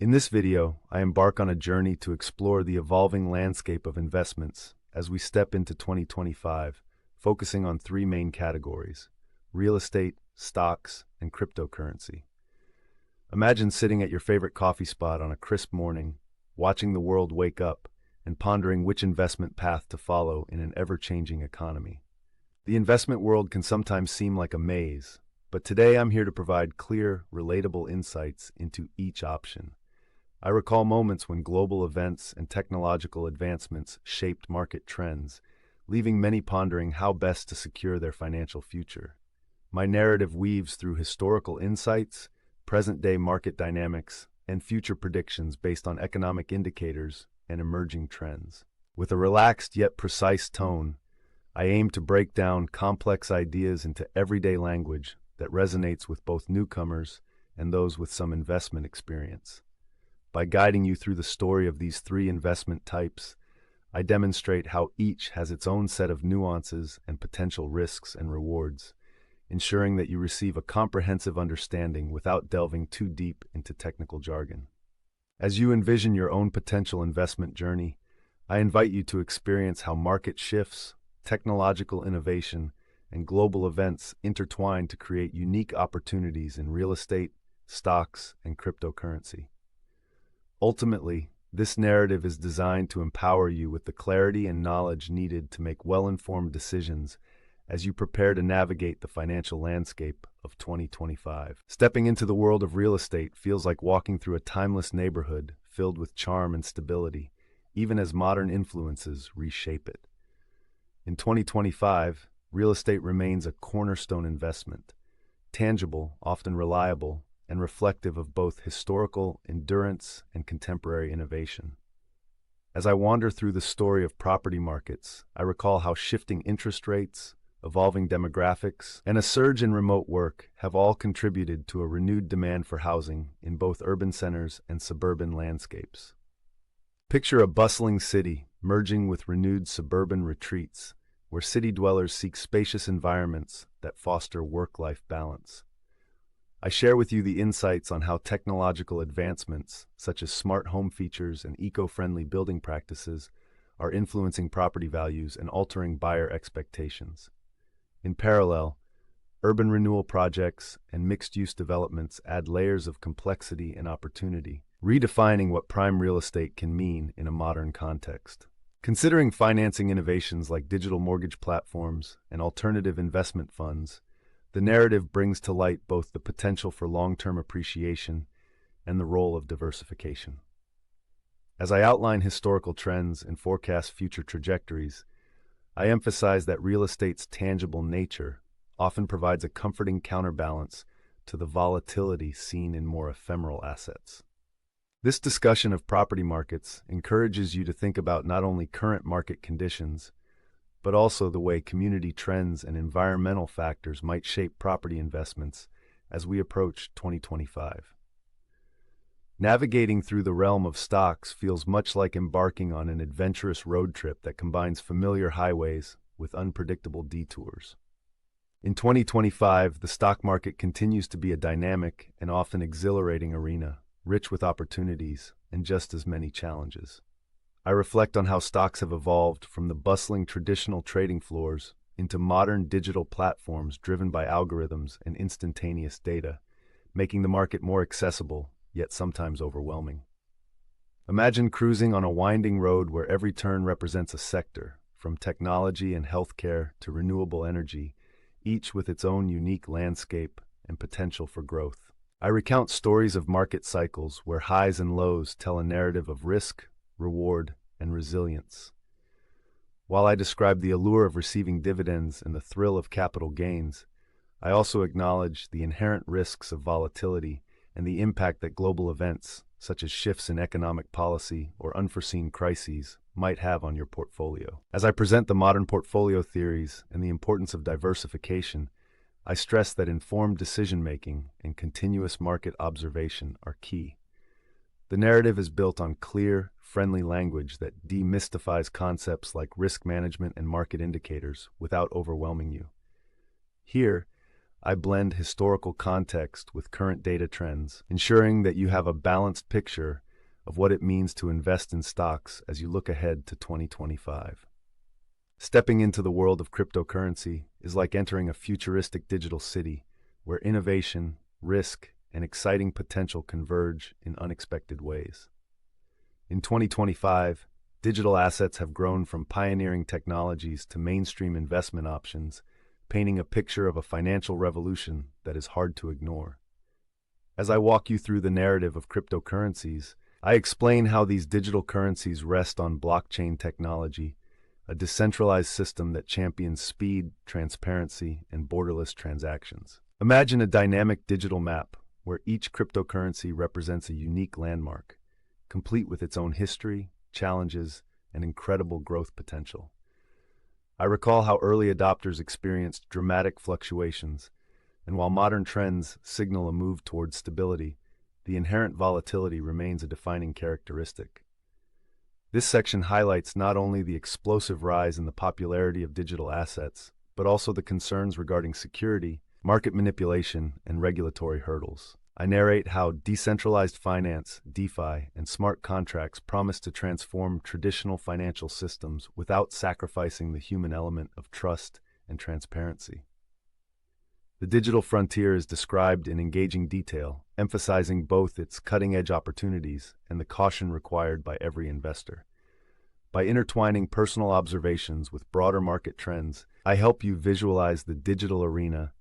In this video, I embark on a journey to explore the evolving landscape of investments as we step into 2025, focusing on three main categories: real estate, stocks, and cryptocurrency. Imagine sitting at your favorite coffee spot on a crisp morning, watching the world wake up, and pondering which investment path to follow in an ever-changing economy. The investment world can sometimes seem like a maze, but today I'm here to provide clear, relatable insights into each option. I recall moments when global events and technological advancements shaped market trends, leaving many pondering how best to secure their financial future. My narrative weaves through historical insights, present-day market dynamics, and future predictions based on economic indicators and emerging trends. With a relaxed yet precise tone, I aim to break down complex ideas into everyday language that resonates with both newcomers and those with some investment experience. By guiding you through the story of these three investment types, I demonstrate how each has its own set of nuances and potential risks and rewards, ensuring that you receive a comprehensive understanding without delving too deep into technical jargon. As you envision your own potential investment journey, I invite you to experience how market shifts, technological innovation, and global events intertwine to create unique opportunities in real estate, stocks, and cryptocurrency. Ultimately, this narrative is designed to empower you with the clarity and knowledge needed to make well-informed decisions as you prepare to navigate the financial landscape of 2025. Stepping into the world of real estate feels like walking through a timeless neighborhood filled with charm and stability, even as modern influences reshape it. In 2025, real estate remains a cornerstone investment, tangible, often reliable, and reflective of both historical endurance and contemporary innovation. As I wander through the story of property markets, I recall how shifting interest rates, evolving demographics, and a surge in remote work have all contributed to a renewed demand for housing in both urban centers and suburban landscapes. Picture a bustling city merging with renewed suburban retreats, where city dwellers seek spacious environments that foster work-life balance. I share with you the insights on how technological advancements, such as smart home features and eco-friendly building practices, are influencing property values and altering buyer expectations. In parallel, urban renewal projects and mixed-use developments add layers of complexity and opportunity, redefining what prime real estate can mean in a modern context. Considering financing innovations like digital mortgage platforms and alternative investment funds, the narrative brings to light both the potential for long-term appreciation and the role of diversification. As I outline historical trends and forecast future trajectories, I emphasize that real estate's tangible nature often provides a comforting counterbalance to the volatility seen in more ephemeral assets. This discussion of property markets encourages you to think about not only current market conditions, but also the way community trends and environmental factors might shape property investments as we approach 2025. Navigating through the realm of stocks feels much like embarking on an adventurous road trip that combines familiar highways with unpredictable detours. In 2025, the stock market continues to be a dynamic and often exhilarating arena, rich with opportunities and just as many challenges. I reflect on how stocks have evolved from the bustling traditional trading floors into modern digital platforms driven by algorithms and instantaneous data, making the market more accessible, yet sometimes overwhelming. Imagine cruising on a winding road where every turn represents a sector, from technology and healthcare to renewable energy, each with its own unique landscape and potential for growth. I recount stories of market cycles where highs and lows tell a narrative of risk, reward, and resilience. While I describe the allure of receiving dividends and the thrill of capital gains, I also acknowledge the inherent risks of volatility and the impact that global events, such as shifts in economic policy or unforeseen crises, might have on your portfolio. As I present the modern portfolio theories and the importance of diversification, I stress that informed decision-making and continuous market observation are key. The narrative is built on clear, friendly language that demystifies concepts like risk management and market indicators without overwhelming you. Here, I blend historical context with current data trends, ensuring that you have a balanced picture of what it means to invest in stocks as you look ahead to 2025. Stepping into the world of cryptocurrency is like entering a futuristic digital city where innovation, risk, and exciting potential converge in unexpected ways. In 2025, digital assets have grown from pioneering technologies to mainstream investment options, painting a picture of a financial revolution that is hard to ignore. As I walk you through the narrative of cryptocurrencies, I explain how these digital currencies rest on blockchain technology, a decentralized system that champions speed, transparency, and borderless transactions. Imagine a dynamic digital map where each cryptocurrency represents a unique landmark, complete with its own history, challenges, and incredible growth potential. I recall how early adopters experienced dramatic fluctuations, and while modern trends signal a move towards stability, the inherent volatility remains a defining characteristic. This section highlights not only the explosive rise in the popularity of digital assets, but also the concerns regarding security, market manipulation, and regulatory hurdles. I narrate how decentralized finance, DeFi, and smart contracts promise to transform traditional financial systems without sacrificing the human element of trust and transparency. The digital frontier is described in engaging detail, emphasizing both its cutting-edge opportunities and the caution required by every investor. By intertwining personal observations with broader market trends, I help you visualize the digital arena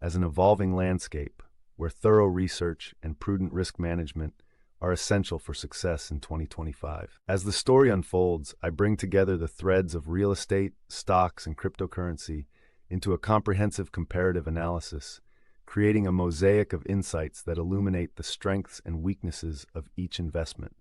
as an evolving landscape where thorough research and prudent risk management are essential for success in 2025. As the story unfolds, I bring together the threads of real estate, stocks, and cryptocurrency into a comprehensive comparative analysis, creating a mosaic of insights that illuminate the strengths and weaknesses of each investment.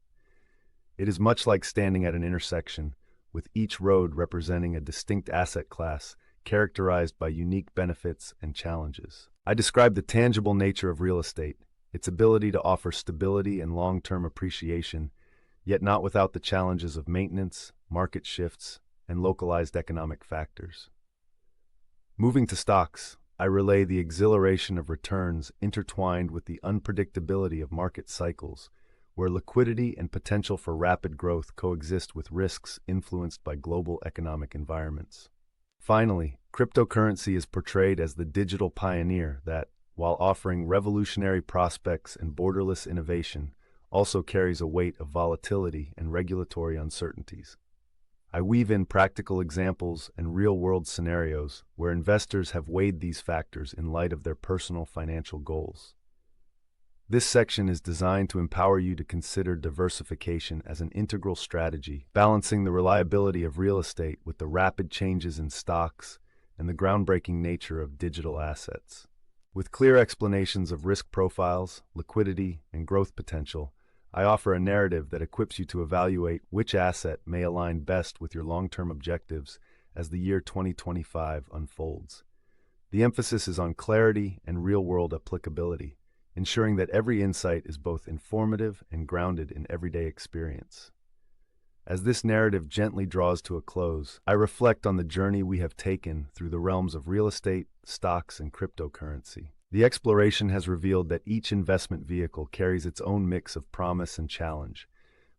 It is much like standing at an intersection, with each road representing a distinct asset class characterized by unique benefits and challenges. I describe the tangible nature of real estate, its ability to offer stability and long-term appreciation, yet not without the challenges of maintenance, market shifts, and localized economic factors. Moving to stocks, I relay the exhilaration of returns intertwined with the unpredictability of market cycles, where liquidity and potential for rapid growth coexist with risks influenced by global economic environments. Finally, cryptocurrency is portrayed as the digital pioneer that, while offering revolutionary prospects and borderless innovation, also carries a weight of volatility and regulatory uncertainties. I weave in practical examples and real-world scenarios where investors have weighed these factors in light of their personal financial goals. This section is designed to empower you to consider diversification as an integral strategy, balancing the reliability of real estate with the rapid changes in stocks and the groundbreaking nature of digital assets. With clear explanations of risk profiles, liquidity, and growth potential, I offer a narrative that equips you to evaluate which asset may align best with your long-term objectives as the year 2025 unfolds. The emphasis is on clarity and real-world applicability, ensuring that every insight is both informative and grounded in everyday experience. As this narrative gently draws to a close, I reflect on the journey we have taken through the realms of real estate, stocks, and cryptocurrency. The exploration has revealed that each investment vehicle carries its own mix of promise and challenge,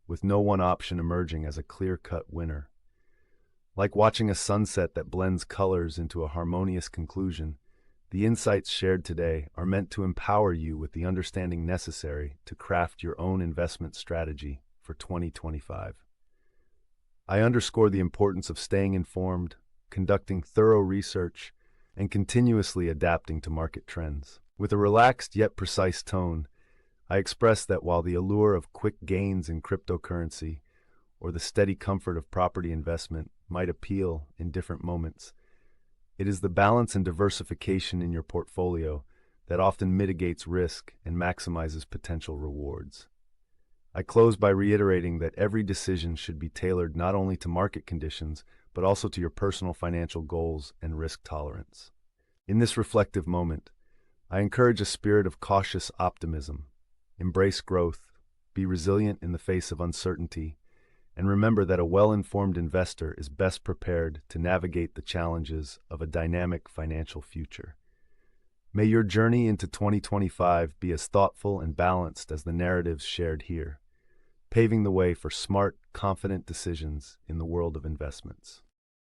with no one option emerging as a clear-cut winner. Like watching a sunset that blends colors into a harmonious conclusion, the insights shared today are meant to empower you with the understanding necessary to craft your own investment strategy for 2025. I underscore the importance of staying informed, conducting thorough research, and continuously adapting to market trends. With a relaxed yet precise tone, I express that while the allure of quick gains in cryptocurrency or the steady comfort of property investment might appeal in different moments, it is the balance and diversification in your portfolio that often mitigates risk and maximizes potential rewards. I close by reiterating that every decision should be tailored not only to market conditions, but also to your personal financial goals and risk tolerance. In this reflective moment, I encourage a spirit of cautious optimism. Embrace growth, be resilient in the face of uncertainty, and remember that a well-informed investor is best prepared to navigate the challenges of a dynamic financial future. May your journey into 2025 be as thoughtful and balanced as the narratives shared here, paving the way for smart, confident decisions in the world of investments.